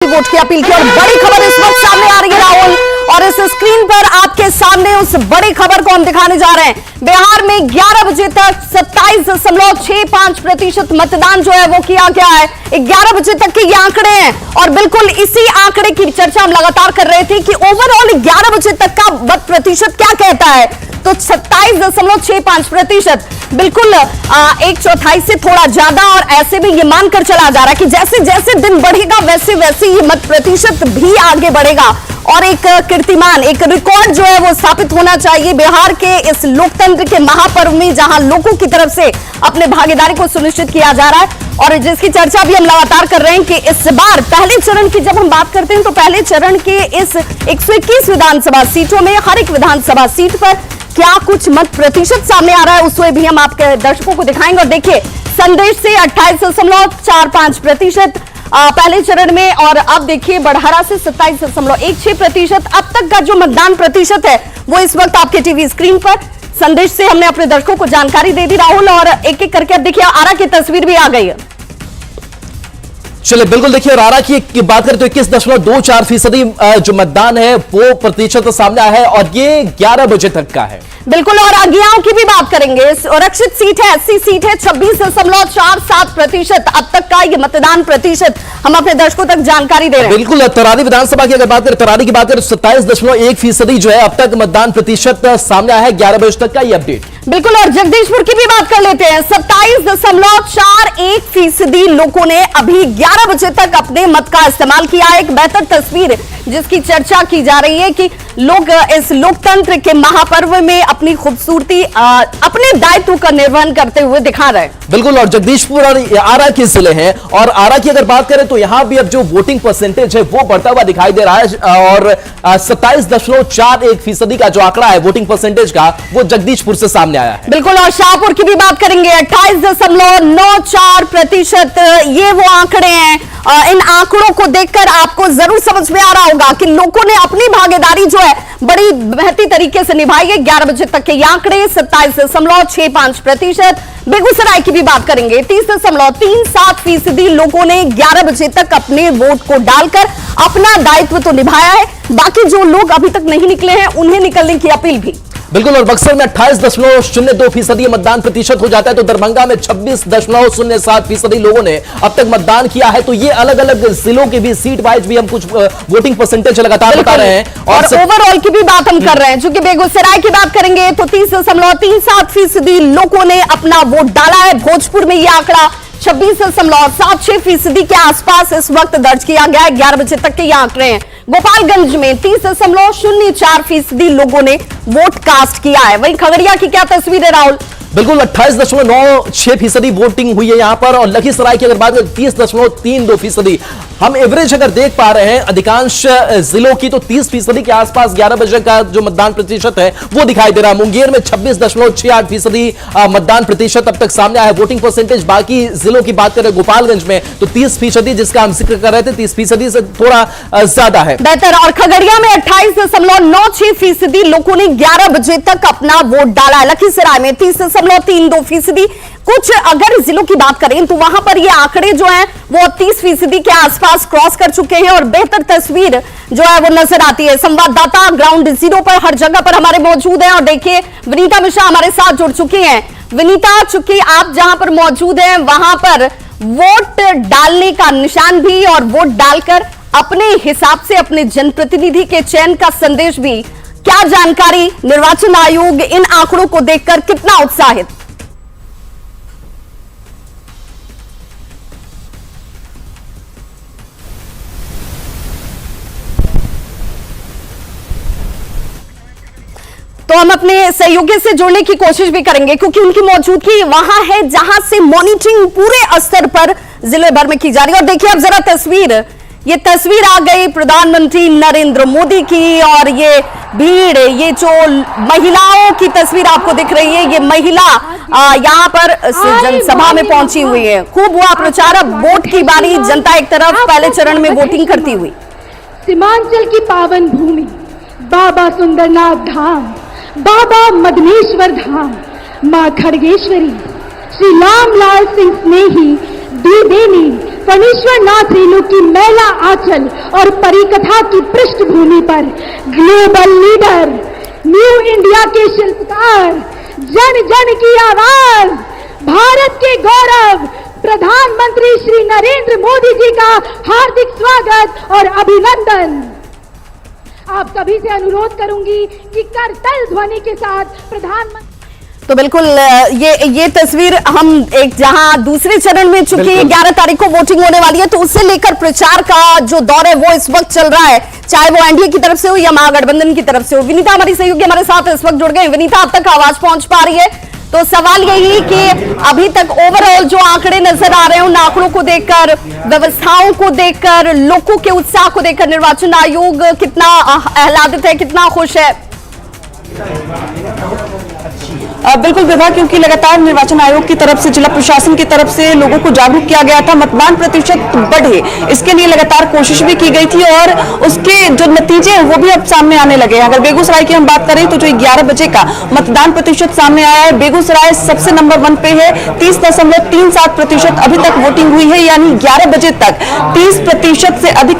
Vote की appeal की। और बड़ी खबर इस वक्त सामने आ रही है राहुल, और इस स्क्रीन पर आपके सामने उस बड़ी खबर को हम दिखाने जा रहे हैं। बिहार में 11 बजे तक 27.65% मतदान जो है वो किया गया है। 11 बजे तक के ये आंकड़े हैं, और बिल्कुल इसी आंकड़े की चर्चा हम लगातार कर रहे थे कि ओवरऑल 11 बजे तक का मत प्रतिशत क्या कहता है। तो 27.65%, बिल्कुल 1/4 से थोड़ा ज्यादा, और ऐसे में ये मानकर चला जा रहा है कि जैसे जैसे दिन बढ़ेगा वैसे वैसे ये मत प्रतिशत भी आगे बढ़ेगा, और एक कीर्तिमान, एक रिकॉर्ड जो है वो स्थापित होना चाहिए बिहार के इस लोकतंत्र के महापर्व में, जहां लोगों की तरफ से अपने भागीदारी को सुनिश्चित किया जा रहा है। और जिसकी चर्चा भी हम लगातार कर रहे हैं कि इस बार पहले चरण की जब हम बात करते हैं तो पहले चरण के इस 121 विधानसभा सीटों में हर एक विधानसभा सीट पर क्या कुछ मत प्रतिशत सामने आ रहा है, उसमें भी हम आपके दर्शकों को दिखाएंगे। और देखिए, संदेश से 28.45% पहले चरण में, और अब देखिए बड़हरा से 27.16%। अब तक का जो मतदान प्रतिशत है वो इस वक्त आपके टीवी स्क्रीन पर संदेश से हमने अपने दर्शकों को जानकारी दे दी राहुल, और एक एक करके अब देखिए आरा की तस्वीर भी आ गई है। चलिए बिल्कुल देखिए, और आरा की बात करें तो 21.24% जो मतदान है वो प्रतिशत सामने आया है, और ये 11 बजे तक का है। बिल्कुल, और अज्ञाओं की भी बात करेंगे। सुरक्षित सीट है, 80 सीट है, 26.47% अब तक का ये मतदान प्रतिशत हम अपने दर्शकों तक जानकारी दे रहे हैं। बिल्कुल, तरारी विधानसभा की अगर बात करें, तरारी की बात करें 27.1% जो है अब तक मतदान प्रतिशत सामने आया है 11 बजे तक का ये अपडेट। बिल्कुल, और जगदीशपुर की भी बात कर लेते हैं। 27.41% लोगों ने अभी 11 बजे तक अपने मत का इस्तेमाल किया है। एक बेहतर तस्वीर जिसकी चर्चा की जा रही है कि लोग इस लोकतंत्र के महापर्व में अपनी खूबसूरती, अपने दायित्व का निर्वहन करते हुए दिखा रहे हैं। बिल्कुल, और जगदीशपुर और आरा के जिले हैं, और आरा की अगर बात करें तो यहां भी अब जो वोटिंग परसेंटेज है वो बढ़ता हुआ दिखाई दे रहा है, और 27.41% का जो आंकड़ा है वोटिंग परसेंटेज का वो जगदीशपुर से सामने आया है। बिल्कुल, और शाहपुर की भी बात करेंगे। 28.94% ये वो आंकड़े हैं। इन आंकड़ों को देखकर आपको जरूर समझ में आ रहा होगा कि लोगों ने अपनी भागीदारी जो है बड़ी बेहतरीन तरीके से निभाई है। 11 बजे तक के ये आंकड़े 27.65%। बेगूसराय की भी बात करेंगे। 30.37% लोगों ने 11 बजे तक अपने वोट को डालकर अपना दायित्व तो निभाया है, बाकी जो लोग अभी तक नहीं निकले हैं उन्हें निकलने की अपील भी। बिल्कुल, और बक्सर में 28.02% मतदान प्रतिशत हो जाता है, तो दरभंगा में 26.07% लोगों ने अब तक मतदान किया है। तो ये अलग अलग जिलों के भी सीट वाइज भी हम कुछ वोटिंग परसेंटेज लगातार बता रहे हैं, और ओवरऑल की भी बात हम कर रहे हैं। चूंकि बेगूसराय की बात करेंगे तो 30.37% लोगों ने अपना वोट डाला है। भोजपुर में यह आंकड़ा 26.76% के आसपास इस वक्त दर्ज किया गया है। 11 बजे तक के ये आंकड़े हैं। गोपालगंज में 30.04% लोगों ने वोट कास्ट किया है। वहीं खगड़िया की क्या तस्वीर है राहुल? बिल्कुल, 28.96% वोटिंग हुई है यहां पर, और लखीसराय की अगर बात करें 30.32%। हम एवरेज अगर देख पा रहे हैं अधिकांश जिलों की तो 30% के आसपास 11 बजे का जो मतदान प्रतिशत है वो दिखाई दे रहा है। मुंगेर में 26.68% मतदान प्रतिशत अब तक सामने आया है वोटिंग परसेंटेज। बाकी जिलों की बात करें गोपालगंज में तो 30%, जिसका हम जिक्र कर रहे थे, 30% से थोड़ा ज्यादा है। बेहतर, और खगड़िया में 28.96% लोगों ने 11 बजे तक अपना वोट डाला है। लखीसराय में 30.32%। कुछ अगर जिलों की बात करें तो वहां पर ये आंकड़े जो हैं वो 30% के आसपास क्रॉस कर चुके हैं, और बेहतर तस्वीर जो है वो नजर आती है। संवाददाता ग्राउंड जीरो पर हर जगह पर हमारे मौजूद हैं, और देखिए विनीता मिश्रा हमारे साथ जुड़ चुकी हैं। विनीता, चूंकि आप जहां पर मौजूद हैं वहां पर वोट डालने का निशान भी, और वोट डालकर अपने हिसाब से अपने जनप्रतिनिधि के चयन का संदेश भी, क्या जानकारी? निर्वाचन आयोग इन आंकड़ों को देखकर कितना उत्साहित? तो हम अपने सहयोगी से जोड़ने की कोशिश भी करेंगे, क्योंकि उनकी मौजूदगी वहां है जहां से मॉनिटरिंग पूरे स्तर पर जिले भर में की जा रही है। और देखिए अब जरा तस्वीर, ये तस्वीर आ गई प्रधानमंत्री नरेंद्र मोदी की, और ये भीड़, ये जो महिलाओं की तस्वीर आपको दिख रही है, ये महिला यहाँ पर जनसभा में पहुंची हुई है। खूब हुआ प्रचार। अब वोट की बारी, जनता एक तरफ पहले चरण में वोटिंग करती हुई। सीमांचल की पावन भूमि बाबा सुंदरनाथ धाम, बाबा मदनेश्वर धाम, मां खड़गेश्वरी, श्री रामलाल सिंह स्नेही द्विवेणी फणीश्वर नाथ रेणु की मैला आंचल और परिकथा की पृष्ठभूमि पर ग्लोबल लीडर, न्यू इंडिया के शिल्पकार, जन जन की आवाज, भारत के गौरव प्रधानमंत्री श्री नरेंद्र मोदी जी का हार्दिक स्वागत और अभिनंदन। आप सभी से अनुरोध करूंगी कि करतल ध्वनि के साथ प्रधानमंत्री। तो बिल्कुल ये तस्वीर हम एक जहां दूसरे चरण में चुकी है, 11 तारीख को वोटिंग होने वाली है, तो उससे लेकर प्रचार का जो दौर है वो इस वक्त चल रहा है, चाहे वो एनडीए की तरफ से हो या महागठबंधन की तरफ से हो। विनीता हमारी सहयोगी हमारे साथ इस वक्त जुड़ गए। विनीता, अब तक आवाज पहुंच पा रही है? तो सवाल यही कि अभी तक ओवरऑल जो आंकड़े नजर आ रहे हैं, उन आंकड़ों को देखकर, व्यवस्थाओं को देखकर, लोगों के उत्साह को देखकर निर्वाचन आयोग कितना आह्लादित है, कितना खुश है? बिल्कुल विभा, क्योंकि लगातार निर्वाचन आयोग की तरफ से, जिला प्रशासन की तरफ से लोगों को जागरूक किया गया था, मतदान प्रतिशत बढ़े, इसके लिए लगातार कोशिश भी की गई थी और उसके जो नतीजे हैं वो भी अब सामने आने लगे हैं। अगर बेगूसराय की हम बात करें तो जो 11 बजे का मतदान प्रतिशत सामने आया है, बेगूसराय सबसे नंबर 1 पे है, 30.37% अभी तक वोटिंग हुई है, यानी 11 बजे तक 30% से अधिक